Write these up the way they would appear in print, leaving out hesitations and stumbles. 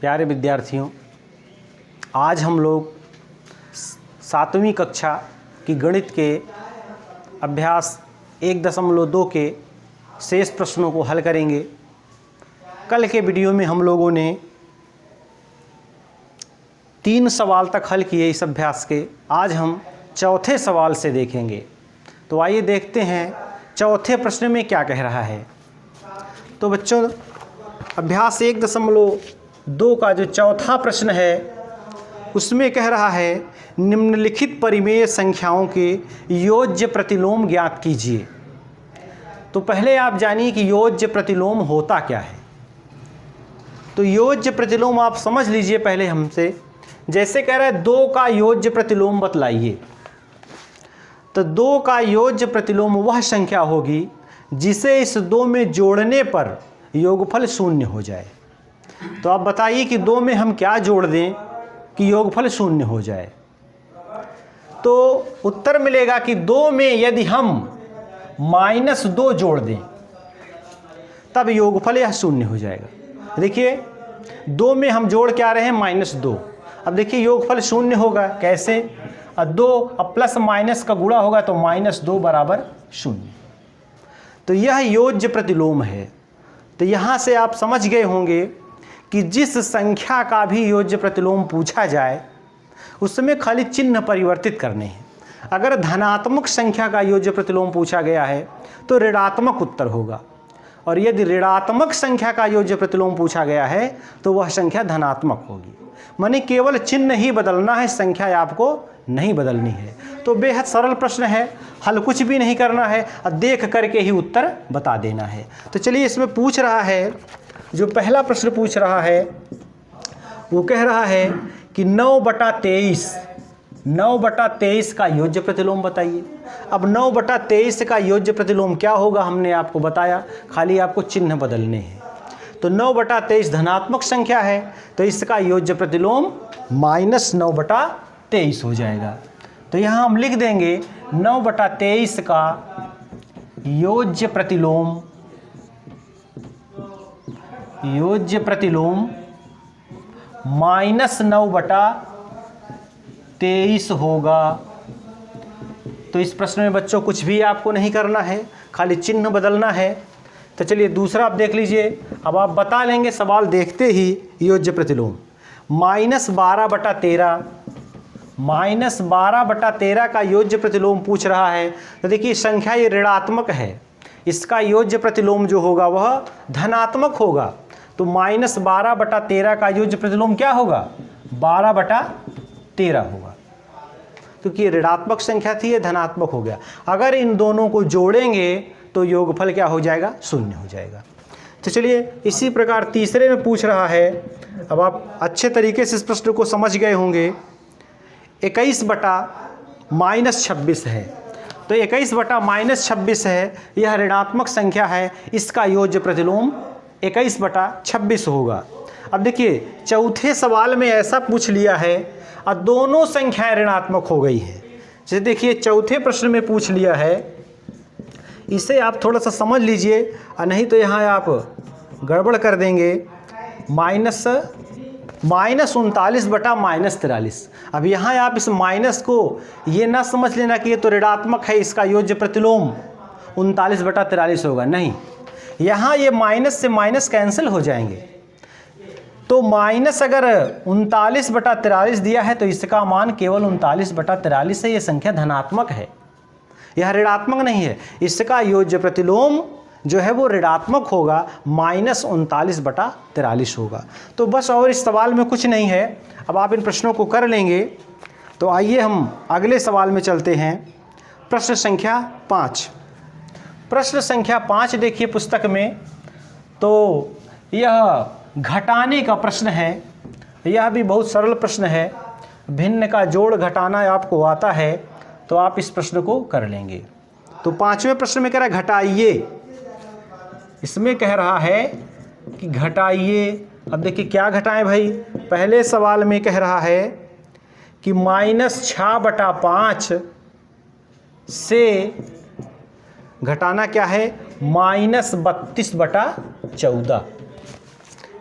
प्यारे विद्यार्थियों, आज हम लोग 7वीं कक्षा की गणित के अभ्यास 1.2 के शेष प्रश्नों को हल करेंगे। कल के वीडियो में हम लोगों ने 3 सवाल तक हल किए इस अभ्यास के। आज हम चौथे सवाल से देखेंगे। तो आइए देखते हैं चौथे प्रश्न में क्या कह रहा है। तो बच्चों, अभ्यास 1.2 का जो चौथा प्रश्न है उसमें कह रहा है निम्नलिखित परिमेय संख्याओं के योज्य प्रतिलोम ज्ञात कीजिए। तो पहले आप जानिए कि योज्य प्रतिलोम होता क्या है। तो योज्य प्रतिलोम आप समझ लीजिए पहले हमसे। जैसे कह रहा है 2 का योज्य प्रतिलोम बतलाइए, तो 2 का योज्य प्रतिलोम वह संख्या होगी जिसे इस 2 में जोड़ने पर योगफल 0 हो जाए। तो आप बताइए कि 2 में हम क्या जोड़ दें कि योगफल 0 हो जाए। तो उत्तर मिलेगा कि 2 में यदि हम -2 जोड़ दें तब योगफल यह 0 हो जाएगा। देखिए 2 में हम जोड़ क्या रहे हैं, -2। अब देखिए योगफल 0 होगा कैसे, 2 अब प्लस माइनस का गुणा होगा तो -2 बराबर 0। तो यह योज्य प्रतिलोम है। तो यहाँ से आप समझ गए होंगे कि जिस संख्या का भी योज्य प्रतिलोम पूछा जाए उसमें खाली चिन्ह परिवर्तित करने हैं। अगर धनात्मक संख्या का योज्य प्रतिलोम पूछा गया है तो ऋणात्मक उत्तर होगा, और यदि ऋणात्मक संख्या का योज्य प्रतिलोम पूछा गया है तो वह संख्या धनात्मक होगी। माने केवल चिन्ह ही बदलना है, संख्या आपको नहीं बदलनी है। तो बेहद सरल प्रश्न है, हल कुछ भी नहीं करना है, देख करके ही उत्तर बता देना है। तो चलिए इसमें पूछ रहा है, जो पहला प्रश्न पूछ रहा है वो कह रहा है कि 9/23 का योज्य प्रतिलोम बताइए। अब 9/23 का योज्य प्रतिलोम क्या होगा हमने आपको बताया, खाली आपको चिन्ह बदलने हैं। तो 9/23 धनात्मक संख्या है तो इसका योज्य प्रतिलोम -9/23 हो जाएगा। तो यहाँ हम लिख देंगे 9/23 का योज्य प्रतिलोम -9/23 होगा। तो इस प्रश्न में बच्चों कुछ भी आपको नहीं करना है, खाली चिन्ह बदलना है। तो चलिए दूसरा आप देख लीजिए। अब आप बता लेंगे सवाल देखते ही योज्य प्रतिलोम -12/13 का योज्य प्रतिलोम पूछ रहा है। तो देखिए संख्या ये ऋणात्मक है, इसका योज्य प्रतिलोम जो होगा वह धनात्मक होगा। तो -12/13 का योज्य प्रतिलोम क्या होगा, 12/13 होगा, क्योंकि ऋणात्मक संख्या थी, ये धनात्मक हो गया। अगर इन दोनों को जोड़ेंगे तो योगफल क्या हो जाएगा, 0 हो जाएगा। तो चलिए इसी प्रकार तीसरे में पूछ रहा है। अब आप अच्छे तरीके से इस प्रश्न को समझ गए होंगे। 21/-26 है, तो 21/-26 है, यह ऋणात्मक संख्या है, इसका योज्य प्रतिलोम 21/26 होगा। अब देखिए चौथे सवाल में ऐसा पूछ लिया है और दोनों संख्याएं ऋणात्मक हो गई हैं। जैसे देखिए चौथे प्रश्न में पूछ लिया है, इसे आप थोड़ा सा समझ लीजिए और नहीं तो यहाँ आप गड़बड़ कर देंगे। -39/-43। अब यहाँ आप इस माइनस को ये ना समझ लेना कि ये तो ऋणात्मक है, इसका योज्य प्रतिलोम 39/43 होगा। नहीं, यहाँ ये माइनस से माइनस कैंसिल हो जाएंगे। तो माइनस अगर 39/43 दिया है तो इसका मान केवल 39/43 है। ये संख्या धनात्मक है, यह ऋणात्मक नहीं है। इसका योज्य प्रतिलोम जो है वो ऋणात्मक होगा, -39/43 होगा। तो बस और इस सवाल में कुछ नहीं है। अब आप इन प्रश्नों को कर लेंगे। तो आइए हम अगले सवाल में चलते हैं। प्रश्न संख्या 5। प्रश्न संख्या 5 देखिए पुस्तक में। तो यह घटाने का प्रश्न है। यह भी बहुत सरल प्रश्न है। भिन्न का जोड़ घटाना आपको आता है तो आप इस प्रश्न को कर लेंगे। तो 5वें प्रश्न में कह रहा है घटाइए। इसमें कह रहा है कि घटाइए। अब देखिए क्या घटाएं भाई। पहले सवाल में कह रहा है कि -6/5 से घटाना क्या है, -32/14।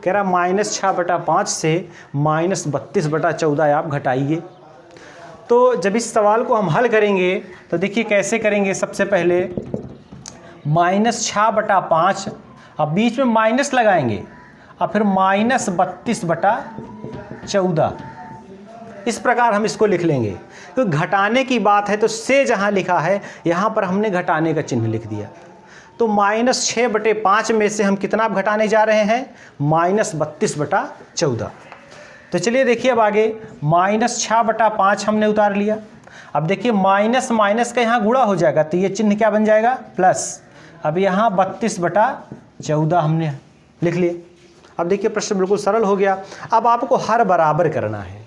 कह रहा -6/5 से -32/14 आप घटाइए। तो जब इस सवाल को हम हल करेंगे तो देखिए कैसे करेंगे। सबसे पहले -6/5, अब बीच में माइनस लगाएंगे और फिर -32/14, इस प्रकार हम इसको लिख लेंगे। तो घटाने की बात है तो से जहाँ लिखा है यहाँ पर हमने घटाने का चिन्ह लिख दिया। तो -6/5 में से हम कितना घटाने जा रहे हैं, -32/14। तो चलिए देखिए अब आगे -6/5 हमने उतार लिया। अब देखिए माइनस माइनस का यहाँ गुणा हो जाएगा तो ये चिन्ह क्या बन जाएगा, प्लस। अब यहाँ 32/14 हमने लिख लिए। अब देखिए प्रश्न बिल्कुल सरल हो गया। अब आपको हर बराबर करना है,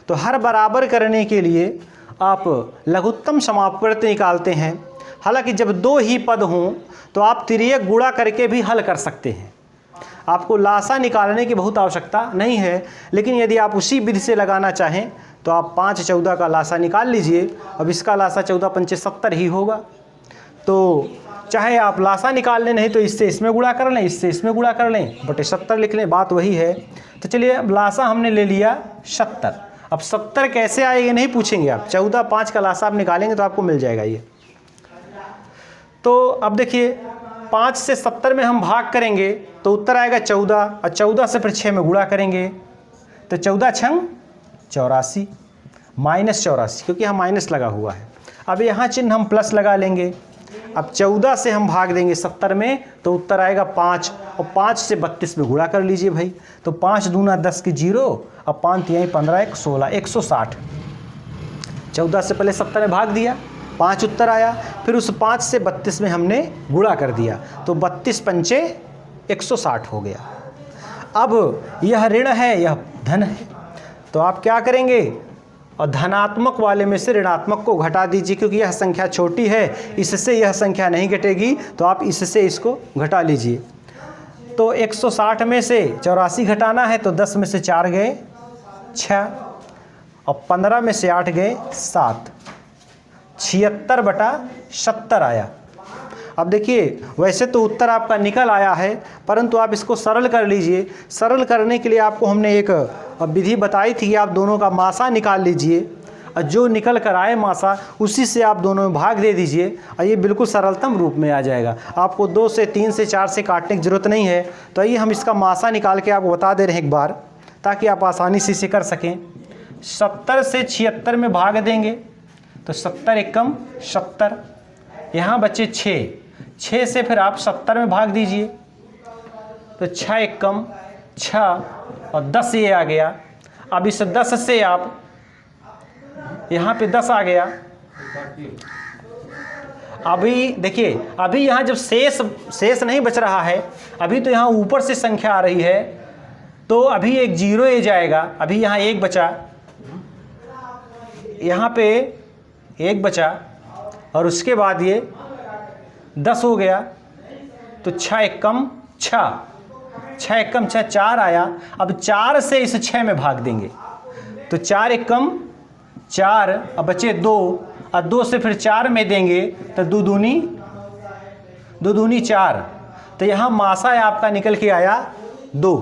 तो हर बराबर करने के लिए आप लघुत्तम समापवर्त निकालते हैं। हालांकि जब दो ही पद हों तो आप तिर्यक गुणा करके भी हल कर सकते हैं, आपको लासा निकालने की बहुत आवश्यकता नहीं है। लेकिन यदि आप उसी विधि से लगाना चाहें तो आप 5/14 का लासा निकाल लीजिए। अब इसका लासा 14×5 = 70 ही होगा। तो चाहे आप लासा निकाल लें, नहीं तो इससे इसमें गुणा कर लें, इससे इसमें गुणा कर लें, बटे 70 लिख लें, बात वही है। तो चलिए अब लासा हमने ले लिया 70। अब 70 कैसे आएगा नहीं पूछेंगे आप, 14/5 का लासा आप निकालेंगे तो आपको मिल जाएगा ये। तो अब देखिए 5 से 70 में हम भाग करेंगे तो उत्तर आएगा 14, और 14 से फिर 6 में गुणा करेंगे तो 14×6 = 84, -84, क्योंकि यहाँ माइनस लगा हुआ है। अब यहाँ चिन्ह हम प्लस लगा लेंगे। अब 14 से हम भाग देंगे 70 में तो उत्तर आएगा 5, और 5 से 32 में गुणा कर लीजिए भाई। तो 5 दूना 10 की 0, और 5 तिहाई 15 = 16, 160। 14 से पहले 70 में भाग दिया, 5 उत्तर आया। फिर उस 5 से 32 में हमने गुणा कर दिया तो 32×5 = 160 हो गया। अब यह ऋण है, यह धन है, तो आप क्या करेंगे, और धनात्मक वाले में से ऋणात्मक को घटा दीजिए, क्योंकि यह संख्या छोटी है, इससे यह संख्या नहीं घटेगी, तो आप इससे इसको घटा लीजिए। तो 160 में से 84 घटाना है तो 10 में से 4 गए 6, और 15 में से 8 गए 7, 76/70 आया। अब देखिए वैसे तो उत्तर आपका निकल आया है, परंतु आप इसको सरल कर लीजिए। सरल करने के लिए आपको हमने एक विधि बताई थी कि आप दोनों का मासा निकाल लीजिए, और जो निकल कर आए मासा उसी से आप दोनों में भाग दे दीजिए, और ये बिल्कुल सरलतम रूप में आ जाएगा। आपको 2 से 3 से 4 से काटने की ज़रूरत नहीं है। तो आइए हम इसका मासा निकाल के आपको बता दे रहे हैं एक बार, ताकि आप आसानी से इसे कर सकें। 70 से 76 में भाग देंगे तो 70 एकम 70, यहाँ बचे 6 से फिर आप 70 में भाग दीजिए तो 6 एकम 6, और 10 ये आ गया। अब इस 10 से आप यहाँ पे 10 आ गया। अभी देखिए, अभी यहाँ जब शेष नहीं बच रहा है, अभी तो यहाँ ऊपर से संख्या आ रही है, तो अभी एक 0 ये जाएगा। अभी यहाँ 1 बचा, यहाँ पे 1 बचा, और उसके बाद ये 10 हो गया तो 6 एकम 6, 6 एकम 6, 4 आया। अब 4 से इस 6 में भाग देंगे तो 4 एकम 4, अब बचे 2, और 2 से फिर 4 में देंगे तो 2 दूनी 4। तो यहाँ मासा आपका निकल के आया 2,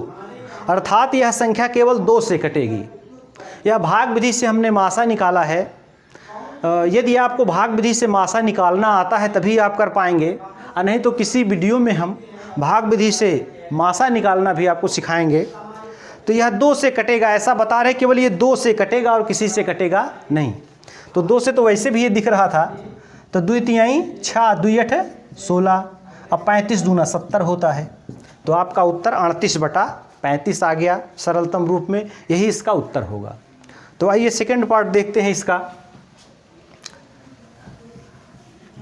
अर्थात यह संख्या केवल 2 से कटेगी। यह भाग विधि से हमने मासा निकाला है। यदि आपको भाग विधि से मासा निकालना आता है तभी आप कर पाएंगे, और नहीं तो किसी वीडियो में हम भाग विधि से मासा निकालना भी आपको सिखाएंगे। तो यह 2 से कटेगा, ऐसा बता रहे केवल ये 2 से कटेगा और किसी से कटेगा नहीं। तो 2 से तो वैसे भी ये दिख रहा था। तो 2 तिहाई 6, 2 8 16, अब 35 दूना 70 होता है। तो आपका उत्तर 38/35 आ गया सरलतम रूप में, यही इसका उत्तर होगा। तो आइए सेकंड पार्ट देखते हैं इसका।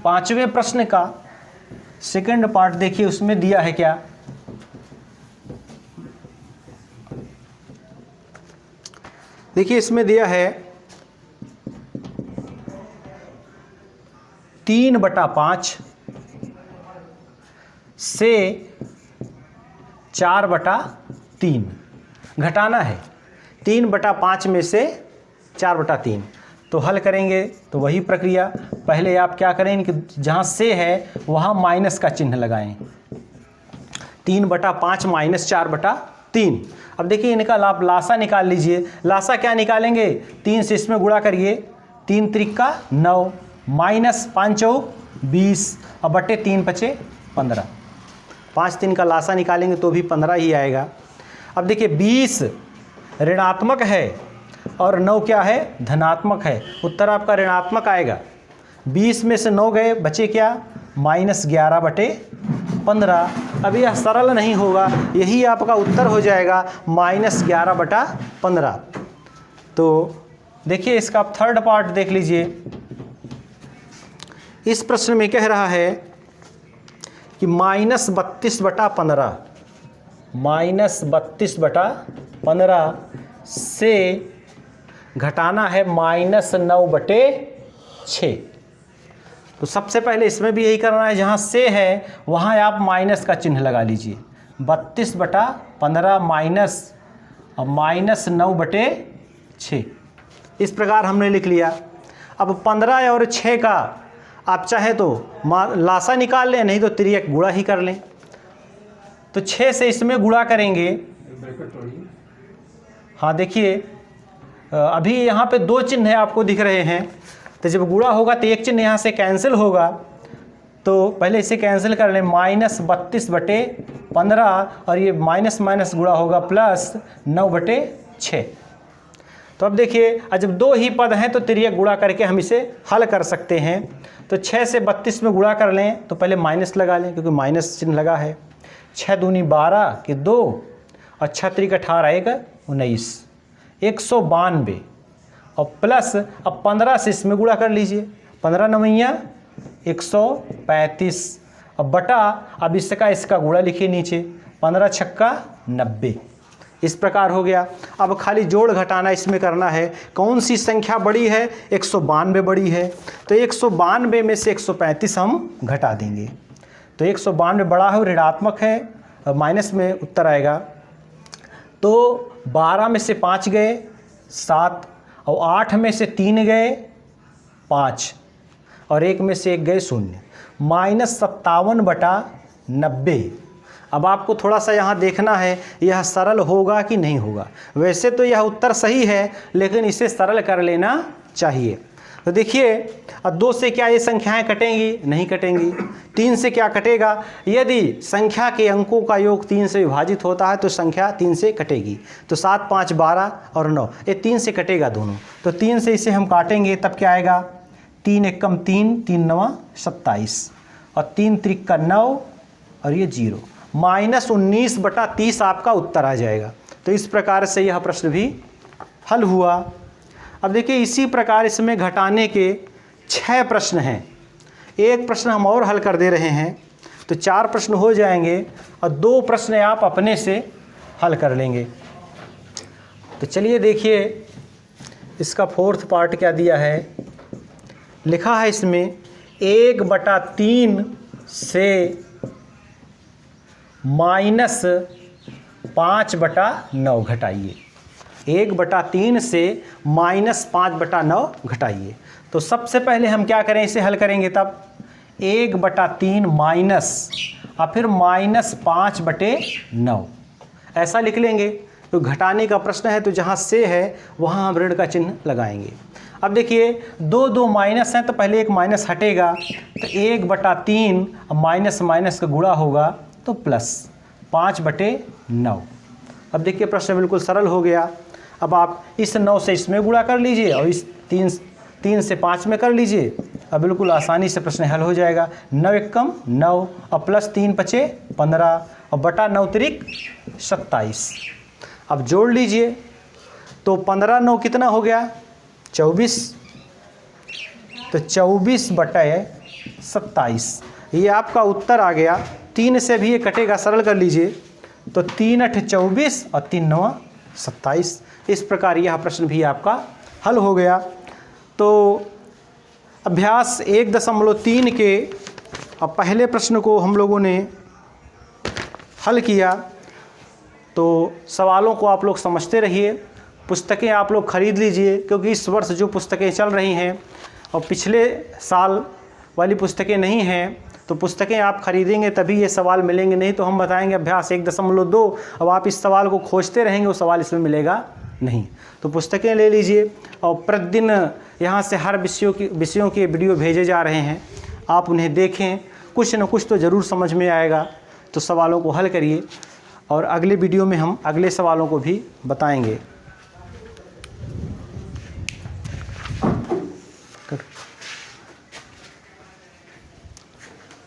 5वें प्रश्न का सेकंड पार्ट देखिए, उसमें दिया है क्या, देखिए इसमें दिया है 3/5 से 4/3 घटाना है। 3/5 में से 4/3 तो हल करेंगे तो वही प्रक्रिया। पहले आप क्या करें कि जहाँ से है वहाँ माइनस का चिन्ह लगाएं। 3/5 - 4/3 3। अब देखिए इनका आप लासा निकाल लीजिए। लासा क्या निकालेंगे, 3 से इसमें गुणा करिए, 3 त्रिका 9 माइनस 5 चौक 20 और बटे 3 पचे 15। 5 3 का लासा निकालेंगे तो भी 15 ही आएगा। अब देखिए 20 ऋणात्मक है और 9 क्या है, धनात्मक है। उत्तर आपका ऋणात्मक आएगा। 20 में से 9 गए, बचे क्या, -11 बटे 15। अब यह सरल नहीं होगा, यही आपका उत्तर हो जाएगा -11 बटा 15। तो देखिए इसका आप थर्ड पार्ट देख लीजिए। इस प्रश्न में कह रहा है कि -32 बटा 15, -32 बटा 15 से घटाना है -9 बटे 6। तो सबसे पहले इसमें भी यही करना है, जहाँ से है वहाँ आप माइनस का चिन्ह लगा लीजिए। 32 बटा 15 माइनस और -9 बटे 6, इस प्रकार हमने लिख लिया। अब 15 और 6 का आप चाहे तो लासा निकाल लें, नहीं तो तिर्यक गुणा ही कर लें। तो 6 से इसमें गुणा करेंगे। हाँ देखिए अभी यहाँ पे 2 चिन्ह आपको दिख रहे हैं, तो जब गुणा होगा तो एक चिन्ह यहाँ से कैंसिल होगा। तो पहले इसे कैंसिल कर लें, -32 बटे 15 और ये माइनस माइनस गुणा होगा +9 बटे 6। तो अब देखिए जब 2 ही पद हैं तो तिर्यक गुणा करके हम इसे हल कर सकते हैं। तो 6 से 32 में गुणा कर लें तो पहले माइनस लगा लें, क्योंकि माइनस चिन्ह लगा है। 6 दूनी 12 के 2 और 6 त्रिक 18 1 19, 192 और प्लस अब 15 से इसमें गुणा कर लीजिए, 15 9 135 अब बटा, अब इसका गुणा लिखिए नीचे, 15 छक्का 90। इस प्रकार हो गया। अब खाली जोड़ घटाना इसमें करना है। कौन सी संख्या बड़ी है, 192 बड़ी है, तो 192 में से 135 हम घटा देंगे। तो 192 बड़ा है, ऋणात्मक है, माइनस में उत्तर आएगा। तो 12 में से 5 गए 7 और 8 में से 3 गए 5 और 1 में से 1 गए 0, -57 बटा 90। अब आपको थोड़ा सा यहाँ देखना है यह सरल होगा कि नहीं होगा। वैसे तो यह उत्तर सही है, लेकिन इसे सरल कर लेना चाहिए। तो देखिए अब 2 से क्या ये संख्याएं कटेंगी, नहीं कटेंगी। 3 से क्या कटेगा, यदि संख्या के अंकों का योग 3 से विभाजित होता है तो संख्या 3 से कटेगी। तो 7 5 12 और 9 ये 3 से कटेगा दोनों। तो 3 से इसे हम काटेंगे तब क्या आएगा, 3 एकम 3 3 9 27 और 3 त्रिक का 9 और ये 0, -19 बटा 30 आपका उत्तर आ जाएगा। तो इस प्रकार से यह प्रश्न भी हल हुआ। अब देखिए इसी प्रकार इसमें घटाने के 6 प्रश्न हैं। एक प्रश्न हम और हल कर दे रहे हैं, तो 4 प्रश्न हो जाएंगे और 2 प्रश्न आप अपने से हल कर लेंगे। तो चलिए देखिए इसका 4th पार्ट क्या दिया है। लिखा है इसमें 1/3 से -5/9 घटाइए। 1/3 से -5/9 घटाइए। तो सबसे पहले हम क्या करें, इसे हल करेंगे तब 1/3 माइनस और फिर -5/9 ऐसा लिख लेंगे। तो घटाने का प्रश्न है, तो जहाँ से है वहाँ हम ऋण का चिन्ह लगाएंगे। अब देखिए 2 2 माइनस हैं, तो पहले एक माइनस हटेगा, तो 1/3 माइनस माइनस का गुणा होगा तो प्लस 5/9। अब देखिए प्रश्न बिल्कुल सरल हो गया। अब आप इस 9 से इसमें गुणा कर लीजिए और इस 3 से 5 में कर लीजिए। अब बिल्कुल आसानी से प्रश्न हल हो जाएगा। 9 एकम 9 और प्लस 3 पचे 15 और बटा 9 त्रिक 27। अब जोड़ लीजिए तो 15 9 कितना हो गया, 24। तो 24/27 ये आपका उत्तर आ गया। 3 से भी ये कटेगा, सरल कर लीजिए, तो 3 8 24 और 3 9 27। इस प्रकार यह प्रश्न भी आपका हल हो गया। तो अभ्यास 1.3 के अब पहले प्रश्न को हम लोगों ने हल किया। तो सवालों को आप लोग समझते रहिए, पुस्तकें आप लोग खरीद लीजिए, क्योंकि इस वर्ष जो पुस्तकें चल रही हैं और पिछले साल वाली पुस्तकें नहीं हैं, तो पुस्तकें आप खरीदेंगे तभी ये सवाल मिलेंगे, नहीं तो हम बताएंगे अभ्यास 1.2। अब आप इस सवाल को खोजते रहेंगे, वो सवाल इसमें मिलेगा नहीं। तो पुस्तकें ले लीजिए और प्रतिदिन यहाँ से हर विषयों के वीडियो भेजे जा रहे हैं, आप उन्हें देखें, कुछ न कुछ तो ज़रूर समझ में आएगा। तो सवालों को हल करिए और अगले वीडियो में हम अगले सवालों को भी बताएंगे।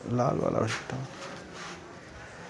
लाल वाला